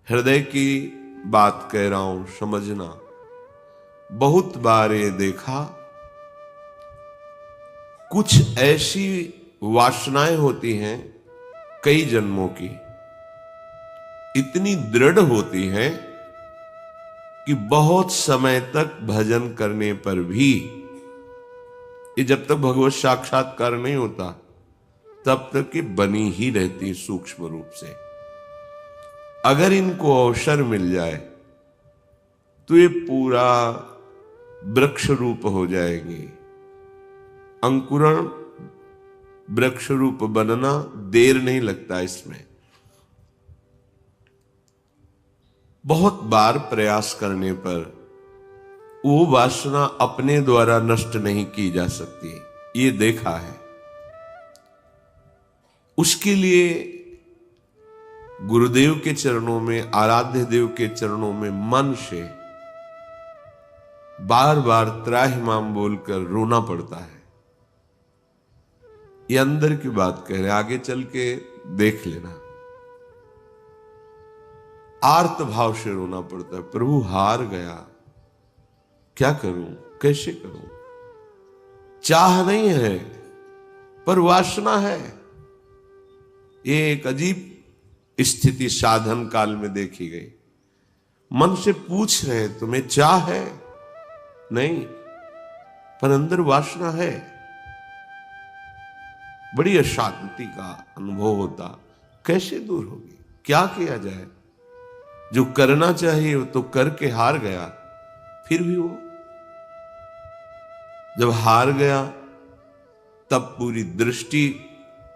हृदय की बात कह रहा हूं, समझना। बहुत बार ये देखा, कुछ ऐसी वासनाएं होती हैं कई जन्मों की, इतनी दृढ़ होती हैं कि बहुत समय तक भजन करने पर भी, ये जब तक भगवत साक्षात्कार नहीं होता तब तक ये बनी ही रहती सूक्ष्म रूप से। अगर इनको अवसर मिल जाए तो ये पूरा वृक्ष रूप हो जाएगी। अंकुरण वृक्ष रूप बनना देर नहीं लगता इसमें। बहुत बार प्रयास करने पर वो वासना अपने द्वारा नष्ट नहीं की जा सकती, ये देखा है। उसके लिए गुरुदेव के चरणों में, आराध्य देव के चरणों में मन से बार बार त्राहिमाम बोलकर रोना पड़ता है। ये अंदर की बात कह रहे, आगे चल के देख लेना। आर्त भाव से रोना पड़ता है, प्रभु हार गया, क्या करूं, कैसे करूं। चाह नहीं है पर वासना है। ये एक अजीब स्थिति साधन काल में देखी गई। मन से पूछ रहे तुम्हें चाह है, नहीं, पर अंदर वासना है। बड़ी अशांति का अनुभव होता। कैसे दूर होगी, क्या किया जाए। जो करना चाहिए वो तो करके हार गया। फिर भी वो जब हार गया तब पूरी दृष्टि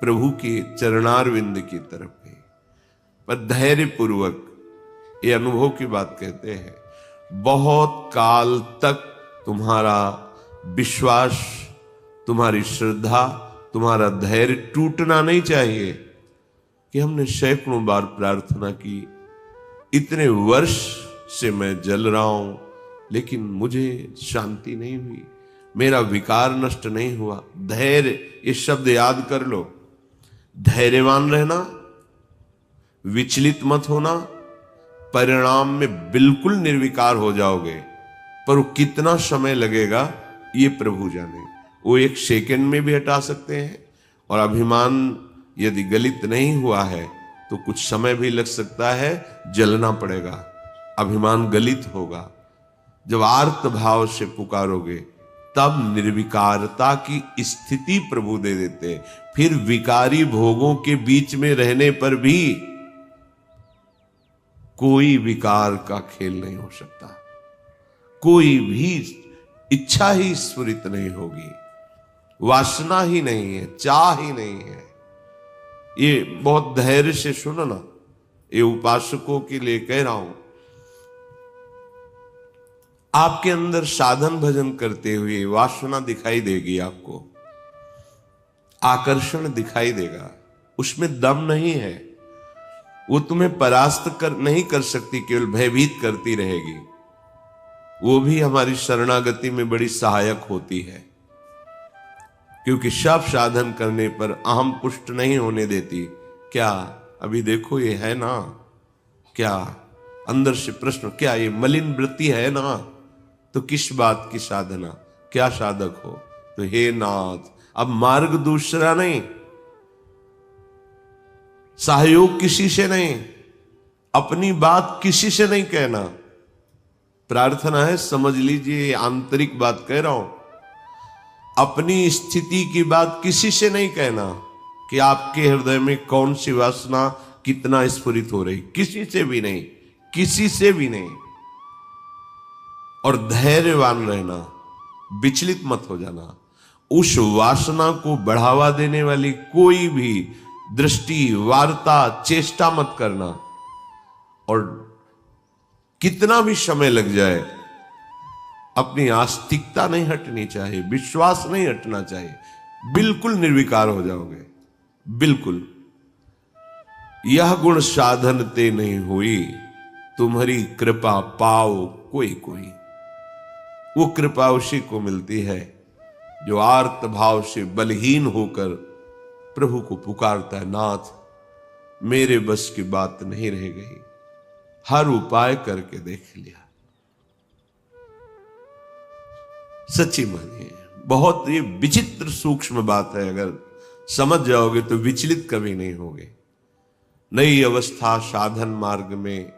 प्रभु के चरणारविंद की तरफ गई। पर धैर्य पूर्वक, ये अनुभव की बात कहते हैं, बहुत काल तक तुम्हारा विश्वास, तुम्हारी श्रद्धा, तुम्हारा धैर्य टूटना नहीं चाहिए। कि हमने सैकड़ों बार प्रार्थना की, इतने वर्ष से मैं जल रहा हूं लेकिन मुझे शांति नहीं हुई, मेरा विकार नष्ट नहीं हुआ। धैर्य, ये शब्द याद कर लो। धैर्यवान रहना, विचलित मत होना, परिणाम में बिल्कुल निर्विकार हो जाओगे। पर वो कितना समय लगेगा ये प्रभु जाने। वो एक सेकंड में भी हटा सकते हैं। और अभिमान यदि गलित नहीं हुआ है तो कुछ समय भी लग सकता है, जलना पड़ेगा, अभिमान गलित होगा। जब आर्त भाव से पुकारोगे तब निर्विकारता की स्थिति प्रभु दे देते। फिर विकारी भोगों के बीच में रहने पर भी कोई विकार का खेल नहीं हो सकता, कोई भी इच्छा ही स्फुरित नहीं होगी, वासना ही नहीं है, चाह ही नहीं है। ये बहुत धैर्य से सुनो ना, ये उपासकों के लिए कह रहा हूं। आपके अंदर साधन भजन करते हुए वासना दिखाई देगी, आपको आकर्षण दिखाई देगा, उसमें दम नहीं है। वो तुम्हें परास्त नहीं कर सकती, केवल भयभीत करती रहेगी। वो भी हमारी शरणागति में बड़ी सहायक होती है, क्योंकि सब साधन करने पर अहम पुष्ट नहीं होने देती। क्या अभी देखो ये है ना, क्या अंदर से प्रश्न, क्या ये मलिन वृत्ति है ना, तो किस बात की साधना, क्या साधक हो। तो हे नाथ, अब मार्ग दूसरा नहीं, सहयोग किसी से नहीं, अपनी बात किसी से नहीं कहना। प्रार्थना है, समझ लीजिए, आंतरिक बात कह रहा हूं। अपनी स्थिति की बात किसी से नहीं कहना कि आपके हृदय में कौन सी वासना कितना स्फुरित हो रही, किसी से भी नहीं, किसी से भी नहीं। और धैर्यवान रहना, विचलित मत हो जाना। उस वासना को बढ़ावा देने वाली कोई भी दृष्टि, वार्ता, चेष्टा मत करना। और कितना भी समय लग जाए, अपनी आस्तिकता नहीं हटनी चाहिए, विश्वास नहीं हटना चाहिए। बिल्कुल निर्विकार हो जाओगे, बिल्कुल। यह गुण साधन ते नहीं हुई, तुम्हारी कृपा पाओ कोई कोई। वो कृपा उसी को मिलती है जो आर्त भाव से बलहीन होकर प्रभु को पुकारता है, नाथ मेरे बस की बात नहीं रह गई, हर उपाय करके देख लिया। सच्ची मानिए, बहुत ये विचित्र सूक्ष्म बात है, अगर समझ जाओगे तो विचलित कभी नहीं होगे। नई अवस्था साधन मार्ग में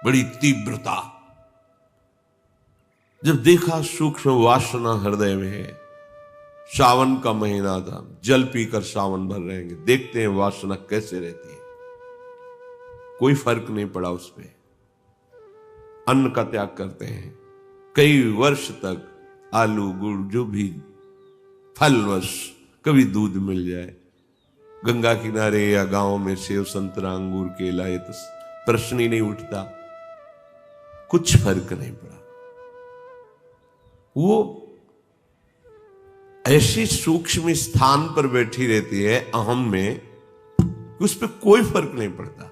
बड़ी तीव्रता, जब देखा सूक्ष्म वासना हृदय में है। सावन का महीना था, जल पीकर सावन भर रहेंगे, देखते हैं वासना कैसे रहती है। कोई फर्क नहीं पड़ा उस पे। अन्न का त्याग करते हैं, कई वर्ष तक आलू गुड़ जो भी फलवश, कभी दूध मिल जाए, गंगा किनारे या गांव में सेव संतरा अंगूर केला, ये तो प्रश्न ही नहीं उठता। कुछ फर्क नहीं पड़ा। वो ऐसी सूक्ष्म स्थान पर बैठी रहती है अहम में, उस पर कोई फर्क नहीं पड़ता।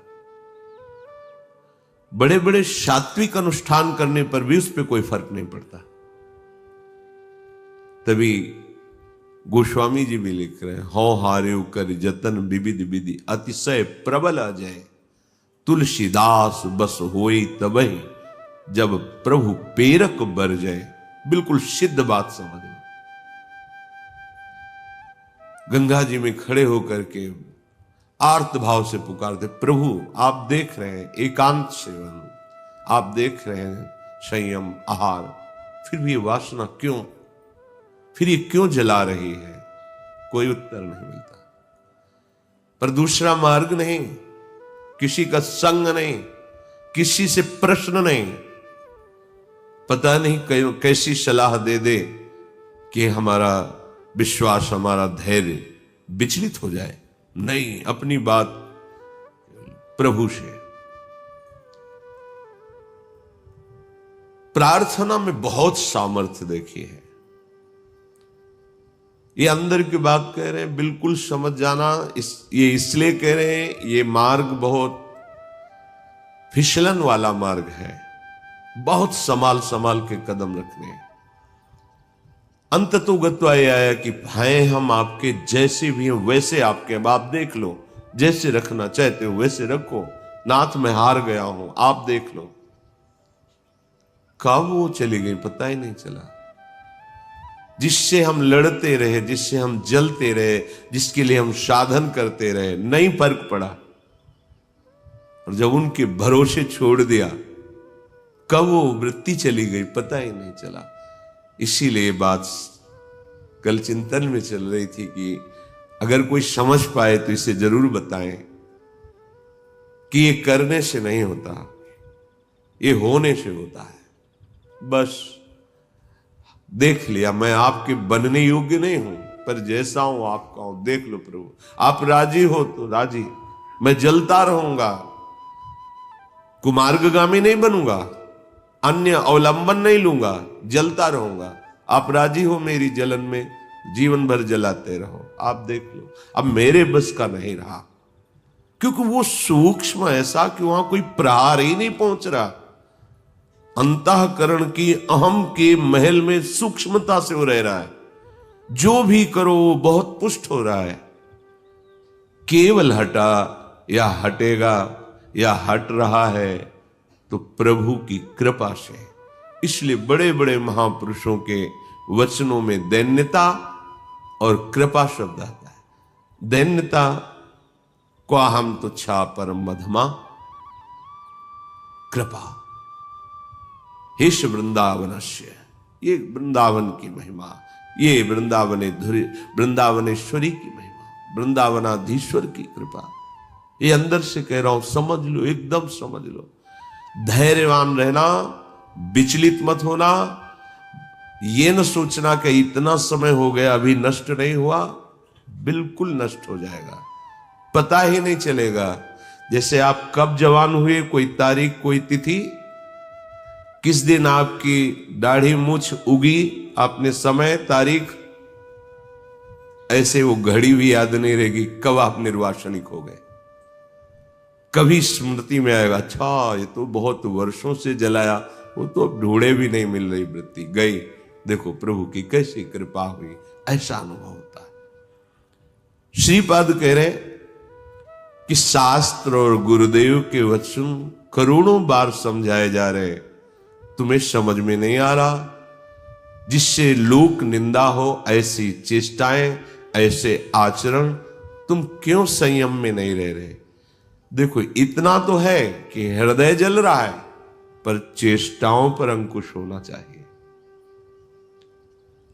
बड़े बड़े सात्विक अनुष्ठान करने पर भी उस पर कोई फर्क नहीं पड़ता। तभी गोस्वामी जी भी लिख रहे हैं, हौ हारे कर जतन विविध विधि अतिशय प्रबल अजय, तुलसीदास बस होई तबहि जब प्रभु पेरक बर जाए। बिल्कुल सिद्ध बात समझ लो। गंगा जी में खड़े होकर के आर्त भाव से पुकारते, प्रभु आप देख रहे हैं एकांत सेवन, आप देख रहे हैं संयम आहार, फिर भी ये वासना क्यों, फिर ये क्यों जला रही है? कोई उत्तर नहीं मिलता। पर दूसरा मार्ग नहीं, किसी का संग नहीं, किसी से प्रश्न नहीं। पता नहीं कैसी सलाह दे दे कि हमारा विश्वास, हमारा धैर्य विचलित हो जाए। नहीं, अपनी बात प्रभु से। प्रार्थना में बहुत सामर्थ्य देखी है। ये अंदर की बात कह रहे हैं, बिल्कुल समझ जाना। ये इसलिए कह रहे हैं, ये मार्ग बहुत फिसलन वाला मार्ग है, बहुत संभाल संभाल के कदम रखने हैं। अंत तो गत्वा ये आया कि हैं हम आपके, जैसे भी हैं वैसे आपके। अब आप देख लो, जैसे रखना चाहते हो वैसे रखो। नाथ मैं हार गया हूं, आप देख लो। कब वो चली गई पता ही नहीं चला। जिससे हम लड़ते रहे, जिससे हम जलते रहे, जिसके लिए हम साधन करते रहे, नहीं फर्क पड़ा। और जब उनके भरोसे छोड़ दिया, कब वो वृत्ति चली गई पता ही नहीं चला। इसीलिए बात कल चिंतन में चल रही थी कि अगर कोई समझ पाए तो इसे जरूर बताएं कि ये करने से नहीं होता, ये होने से होता है। बस देख लिया, मैं आपके बनने योग्य नहीं हूं, पर जैसा हूं आपका हूं। देख लो प्रभु, आप राजी हो तो राजी, मैं जलता रहूंगा, कुमार्गगामी नहीं बनूंगा, अन्य अवलंबन नहीं लूंगा, जलता रहूंगा। आप राजी हो मेरी जलन में, जीवन भर जलाते रहो। आप देख लो, अब मेरे बस का नहीं रहा, क्योंकि वो सूक्ष्म ऐसा कि वहां कोई प्रहार ही नहीं पहुंच रहा। अंतःकरण की अहम के महल में सूक्ष्मता से वो रह रहा है। जो भी करो वो बहुत पुष्ट हो रहा है। केवल हटा या हटेगा या हट रहा है तो प्रभु की कृपा से। इसलिए बड़े बड़े महापुरुषों के वचनों में दैन्यता और कृपा शब्द आता है। दैन्यता को हम तुच्छा परम मधमा, कृपा हेश वृंदावनस्य, ये वृंदावन की महिमा, ये वृंदावनेश्वरी की महिमा, वृंदावनाधीश्वर की कृपा। ये अंदर से कह रहा हूं, समझ लो, एकदम समझ लो। धैर्यवान रहना, विचलित मत होना। ये न सोचना कि इतना समय हो गया अभी नष्ट नहीं हुआ, बिल्कुल नष्ट हो जाएगा, पता ही नहीं चलेगा। जैसे आप कब जवान हुए, कोई तारीख, कोई तिथि, किस दिन आपकी दाढ़ी मूछ उगी, आपने समय तारीख, ऐसे वो घड़ी भी याद नहीं रहेगी कब आप निर्वासनिक हो गए। कभी स्मृति में आएगा, अच्छा ये तो बहुत वर्षों से जलाया, वो तो अब ढूंढे भी नहीं मिल रही वृत्ति, गई। देखो प्रभु की कैसी कृपा हुई, ऐसा अनुभव होता है। श्रीपाद कह रहे कि शास्त्र और गुरुदेव के वचन करोड़ों बार समझाए जा रहे, तुम्हें समझ में नहीं आ रहा। जिससे लोक निंदा हो ऐसी चेष्टाएं, ऐसे आचरण, तुम क्यों संयम में नहीं रह रहे? देखो, इतना तो है कि हृदय जल रहा है, पर चेष्टाओं पर अंकुश होना चाहिए।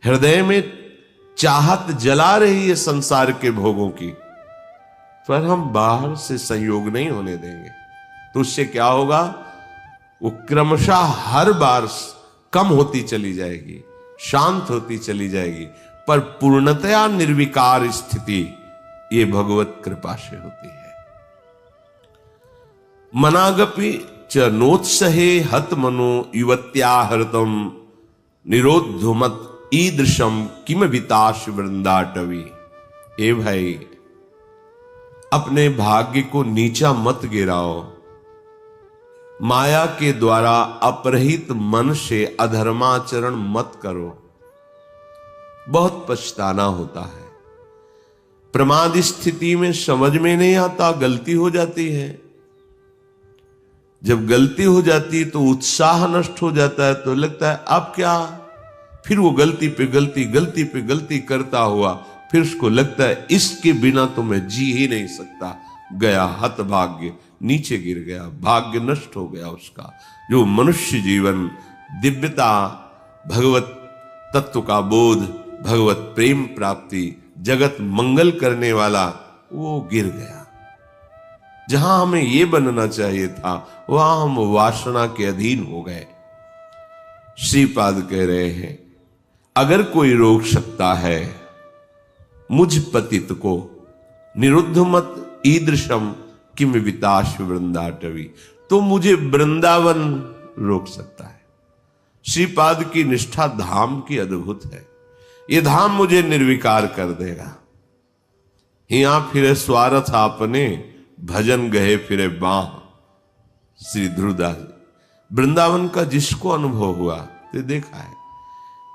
हृदय में चाहत जला रही है संसार के भोगों की, पर हम बाहर से संयोग नहीं होने देंगे। तो उससे क्या होगा? वो क्रमशः हर बार कम होती चली जाएगी, शांत होती चली जाएगी, पर पूर्णतया निर्विकार स्थिति ये भगवत कृपा से होती है। मनागपि च नोत्सहे हत मनो युवत्या हृतम निरोधुमत ईदृशम किम विताश वृंदाटवी। ए भाई, अपने भाग्य को नीचा मत गिराओ। माया के द्वारा अपरहित मन से अधर्माचरण मत करो, बहुत पछताना होता है। प्रमाद स्थिति में समझ में नहीं आता, गलती हो जाती है। जब गलती हो जाती तो उत्साह नष्ट हो जाता है, तो लगता है अब क्या, फिर वो गलती पे गलती, गलती पे गलती करता हुआ, फिर उसको लगता है इसके बिना तो मैं जी ही नहीं सकता। गया हतभाग्य, नीचे गिर गया, भाग्य नष्ट हो गया उसका। जो मनुष्य जीवन, दिव्यता, भगवत तत्व का बोध, भगवत प्रेम प्राप्ति, जगत मंगल करने वाला, वो गिर गया। जहां हमें ये बनना चाहिए था, वहां हम वासना के अधीन हो गए। श्रीपाद कह रहे हैं, अगर कोई रोक सकता है मुझ पतित को, निरुद्ध मत ईदृशम किम विताश वृंदाटवी, तो मुझे वृंदावन रोक सकता है। श्रीपाद की निष्ठा धाम की अद्भुत है। ये धाम मुझे निर्विकार कर देगा। हिया फिरे स्वार्थ आपने, भजन गए फिरे बाह। श्री ध्रुवदास। वृंदावन का जिसको अनुभव हुआ, तो देखा है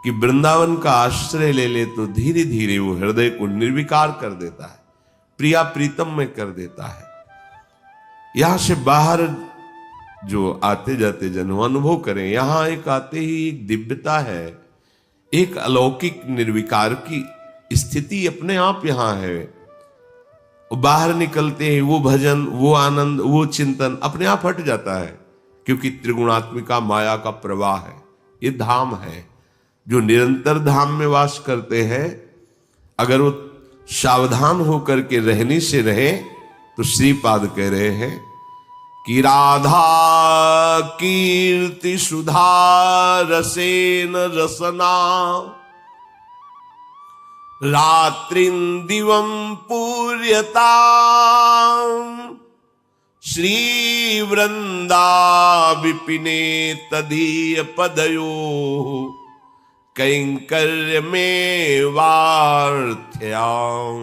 कि वृंदावन का आश्रय ले ले तो धीरे धीरे वो हृदय को निर्विकार कर देता है, प्रिया प्रीतम में कर देता है। यहां से बाहर जो आते जाते जन अनुभव करें, यहां एक आते ही एक दिव्यता है, एक अलौकिक निर्विकार की स्थिति अपने आप यहां है। बाहर निकलते हैं वो भजन, वो आनंद, वो चिंतन अपने आप हट जाता है, क्योंकि त्रिगुणात्मिका माया का प्रवाह है। ये धाम है। जो निरंतर धाम में वास करते हैं, अगर वो सावधान होकर के रहने से रहे, तो श्रीपाद कह रहे हैं कि राधा कीर्ति सुधा रसेन रसना, रात्रिं दिवं पूर्यता, श्री वृंदा विपिने तदीय पदयो, कैंकर्य में वार्थ्याम,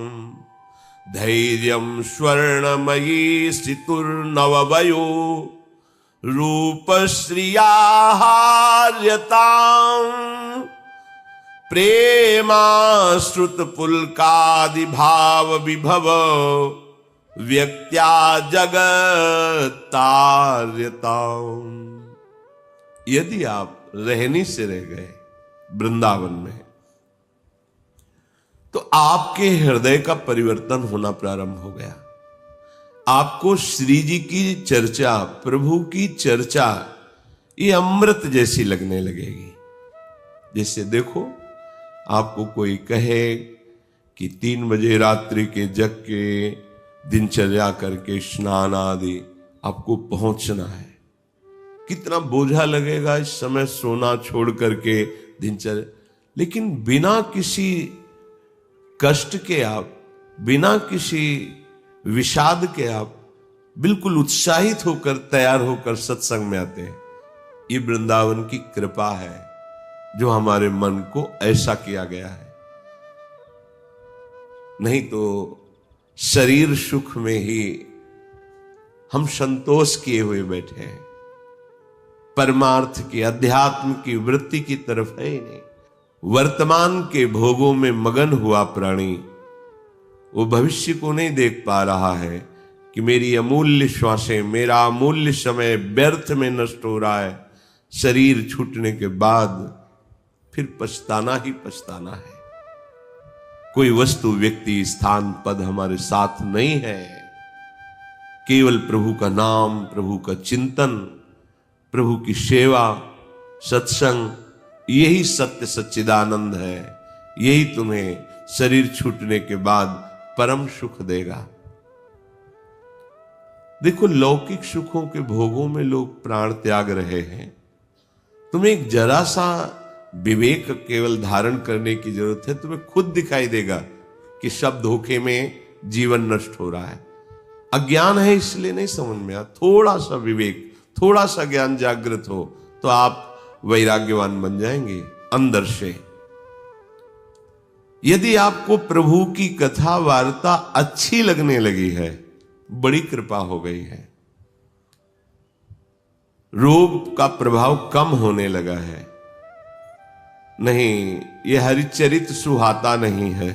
धैर्यं स्वर्णमयी सितुर्नववयो, रूपश्रियाहार्यताम्, प्रेमाश्रुत पुलकादि भाव विभव, व्यक्त्या जगत्तार्यताम्। यदि आप रहनी से रह गए वृंदावन में, तो आपके हृदय का परिवर्तन होना प्रारंभ हो गया। आपको श्री जी की चर्चा, प्रभु की चर्चा, ये अमृत जैसी लगने लगेगी। जैसे देखो, आपको कोई कहे कि 3 बजे रात्रि के जग के दिनचर्या करके स्नान आदि आपको पहुंचना है, कितना बोझा लगेगा इस समय सोना छोड़ करके दिनचर्या। लेकिन बिना किसी कष्ट के आप, बिना किसी विषाद के आप बिल्कुल उत्साहित होकर, तैयार होकर सत्संग में आते हैं। ये वृंदावन की कृपा है जो हमारे मन को ऐसा किया गया है। नहीं तो शरीर सुख में ही हम संतोष किए हुए बैठे हैं, परमार्थ की, अध्यात्म की वृत्ति की तरफ है ही नहीं। वर्तमान के भोगों में मगन हुआ प्राणी वो भविष्य को नहीं देख पा रहा है कि मेरी अमूल्य श्वासें, मेरा अमूल्य समय व्यर्थ में नष्ट हो रहा है। शरीर छूटने के बाद फिर पछताना ही पछताना है। कोई वस्तु, व्यक्ति, स्थान, पद हमारे साथ नहीं है। केवल प्रभु का नाम, प्रभु का चिंतन, प्रभु की सेवा, सत्संग, यही सत्य सच्चिदानंद है। यही तुम्हें शरीर छूटने के बाद परम सुख देगा। देखो, लौकिक सुखों के भोगों में लोग प्राण त्याग रहे हैं। तुम्हें एक जरा सा विवेक केवल धारण करने की जरूरत है। तुम्हें खुद दिखाई देगा कि सब धोखे में जीवन नष्ट हो रहा है। अज्ञान है इसलिए नहीं समझ में आ। थोड़ा सा विवेक, थोड़ा सा ज्ञान जागृत हो तो आप वैराग्यवान बन जाएंगे अंदर से। यदि आपको प्रभु की कथा वार्ता अच्छी लगने लगी है, बड़ी कृपा हो गई है। रोग का प्रभाव कम होने लगा है। नहीं, यह हरिचरित सुहाता नहीं है।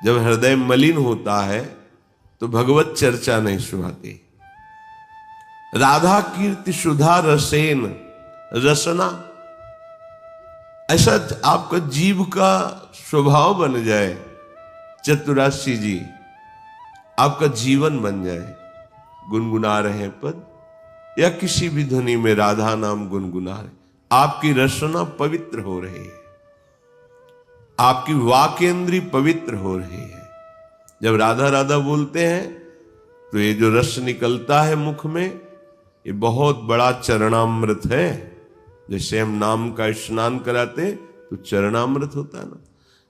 जब हृदय मलिन होता है तो भगवत चर्चा नहीं सुहाती। राधा कीर्ति सुधा रसेन, रसना, ऐसा आपका जीव का स्वभाव बन जाए। चतुराशी जी, आपका जीवन बन जाए। गुनगुना रहे पद या किसी भी ध्वनि में राधा नाम गुनगुना रहे, आपकी रसना पवित्र हो रही है, आपकी वाक्येंद्री पवित्र हो रही है। जब राधा राधा बोलते हैं तो ये जो रस निकलता है मुख में, ये बहुत बड़ा चरणामृत है। जैसे हम नाम का स्नान कराते तो चरणामृत होता है ना।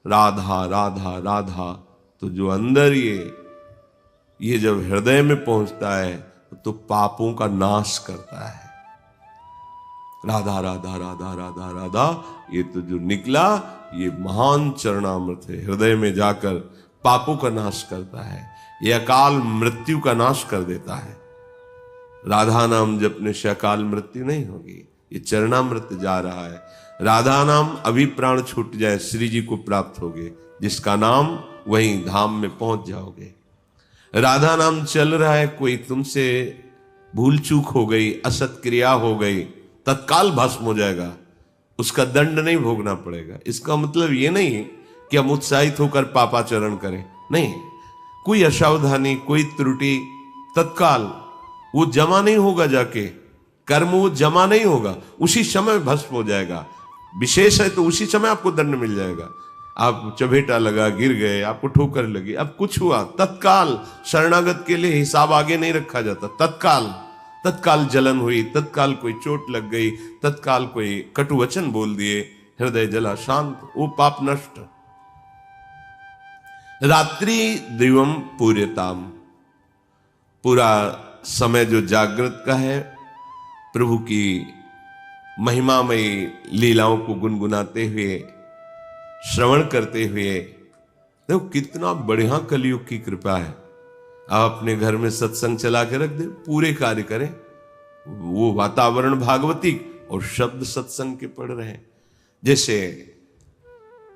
राधा राधा राधा, तो जो अंदर ये जब हृदय में पहुंचता है तो पापों का नाश करता है। राधा राधा राधा राधा राधा, ये तो जो निकला ये महान चरणामृत है। हृदय में जाकर पापों का नाश करता है। ये अकाल मृत्यु का नाश कर देता है। राधा नाम जपने से अकाल मृत्यु नहीं होगी, ये चरणामृत जा रहा है। राधा नाम अभी प्राण छूट जाए श्री जी को प्राप्त होगे, जिसका नाम वहीं धाम में पहुंच जाओगे। राधा नाम चल रहा है, कोई तुमसे भूल चूक हो गई, असत क्रिया हो गई, तत्काल भस्म हो जाएगा, उसका दंड नहीं भोगना पड़ेगा। इसका मतलब ये नहीं कि हम उत्साहित होकर पापाचरण करें, नहीं। कोई असावधानी, कोई त्रुटि, तत्काल वो जमा नहीं होगा, जाके कर्म वो जमा नहीं होगा, उसी समय भस्म हो जाएगा। विशेष है तो उसी समय आपको दंड मिल जाएगा। आप चबेटा लगा, गिर गए, आपको ठोकर लगी, अब कुछ हुआ, तत्काल शरणागत के लिए हिसाब आगे नहीं रखा जाता। तत्काल जलन हुई, तत्काल कोई चोट लग गई, तत्काल कोई कटु वचन बोल दिए, हृदय जला, शांत, वो पाप नष्ट। रात्रि दिवम पूर्यताम, पूरा समय जो जागृत का है, प्रभु की महिमामयी लीलाओं को गुनगुनाते हुए, श्रवण करते हुए। देखो कितना बढ़िया कलयुग की कृपा है। आप अपने घर में सत्संग चला के रख दे, पूरे कार्य करें, वो वातावरण भागवतिक और शब्द सत्संग के पढ़ रहे हैं। जैसे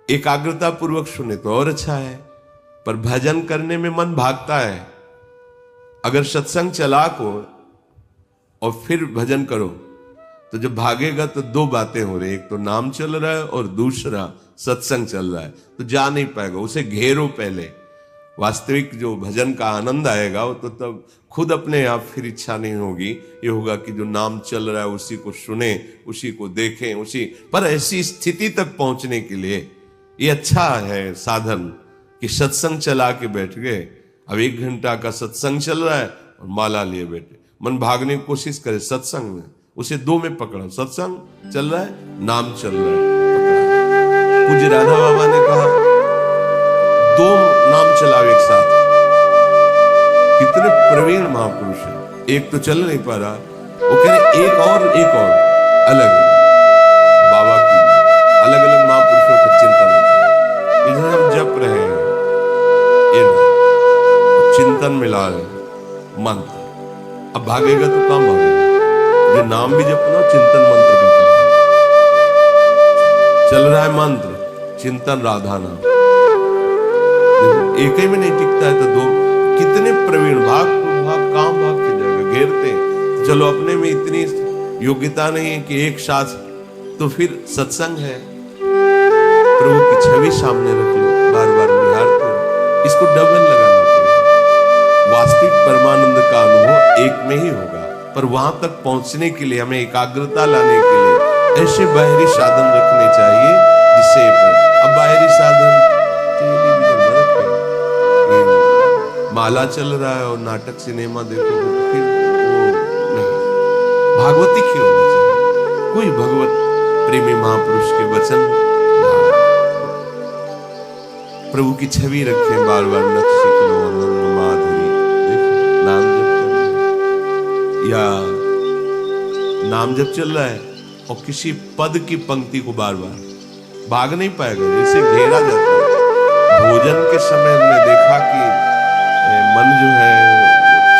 एकाग्रता पूर्वक सुने तो और अच्छा है, पर भजन करने में मन भागता है। अगर सत्संग चला को और फिर भजन करो तो जब भागेगा तो दो बातें हो रही, एक तो नाम चल रहा है और दूसरा सत्संग चल रहा है, तो जा नहीं पाएगा। उसे घेरो पहले। वास्तविक जो भजन का आनंद आएगा वो तो तब खुद अपने आप फिर इच्छा नहीं होगी, ये होगा कि जो नाम चल रहा है उसी को सुने, उसी को देखें, उसी पर। ऐसी स्थिति तक पहुंचने के लिए ये अच्छा है साधन कि सत्संग चला के बैठ गए। अब 1 घंटा का सत्संग चल रहा है और माला लिए बैठे, मन भागने की कोशिश करे सत्संग में, उसे 2 में पकड़ो। सत्संग चल रहा है, नाम चल रहा है, पूज्य राधा बाबा ने कहा 2 नाम चलाओ एक साथ। कितने प्रवीण महापुरुष है। एक तो चल नहीं पा रहा, वो कह रहे एक और अलग बाबा की अलग अलग महापुरुषों का चिंतन होता है। इधर हम जप रहे हैं, चिंतन मिला रहे मंत्र। अब भागेगा तो कहाँ भागेगा? जो नाम भी जपना, चिंतन मंत्र का करना। चल रहा है मंत्र, चिंतन राधा नाम। एक ही में नहीं टिकता है तो 2 कितने प्रवीण, भाग कहां भाग के जाएगा, घेरते हैं। चलो अपने में इतनी योग्यता नहीं है कि एक साथ, तो फिर सत्संग है, प्रभु की छवि सामने रख लो, बार बार निहारते रहो, इसको डबल लगाना पड़ेगा। वास्तविक परमानंद का अनुभव एक में ही होगा, पर वहां तक पहुंचने के लिए हमें एकाग्रता लाने के लिए ऐसे बाहरी साधन रखने चाहिए जिससे, अब बाहरी साधन टेलीविजन न रखें, माला चल रहा है और नाटक सिनेमा देखोगे तो फिर वो नहीं, भागवती क्यों होना चाहिए, कोई भगवत प्रेमी महापुरुष के वचन, प्रभु की छवि रखें, बार बार नक्श लो, अनंग माधुरी, देखो नाम जप कर रहे, या नाम जप चल रहा है और किसी पद की पंक्ति को बार बार भाग नहीं पाएगा, जैसे घेरा जाता है। भोजन के समय हमने देखा कि मन जो है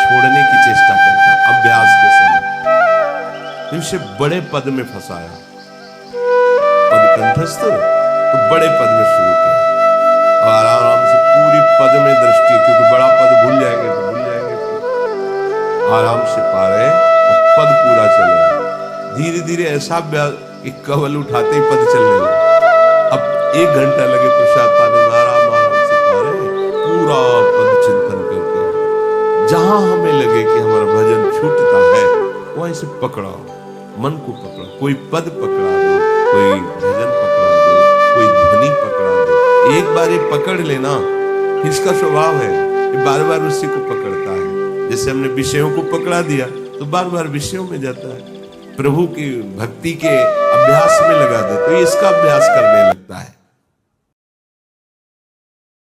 छोड़ने की चेष्टा करता है, अभ्यास के समय तो इसे बड़े पद में फंसाया, पद कंठस्थ तो बड़े पद में शुरू किया और आराम से पूरी पद में दृष्टि, क्योंकि बड़ा पद भूल जाएंगे तो भूल जाएंगे, तो आराम से पा रहे और पद पूरा चल रहा है। धीरे धीरे ऐसा एक कवल उठाते ही पद चलने लगे, अब 1 घंटा लगे प्रसाद पाने में, आराम से पा रहे, पूरा पद चिंतन करके। जहां हमें लगे कि हमारा भजन छूटता है वहीं से पकड़ाओ, मन को पकड़ो, कोई पद पकड़ा दो, कोई भजन पकड़ा दो, कोई ध्वनि पकड़ा दो। एक बार ये पकड़ लेना, इसका स्वभाव है कि बार बार उसी को पकड़ता है। जैसे हमने विषयों को पकड़ा दिया तो बार बार विषयों में जाता है, प्रभु की भक्ति के अभ्यास में लगा दे तो इसका अभ्यास करने लगता है।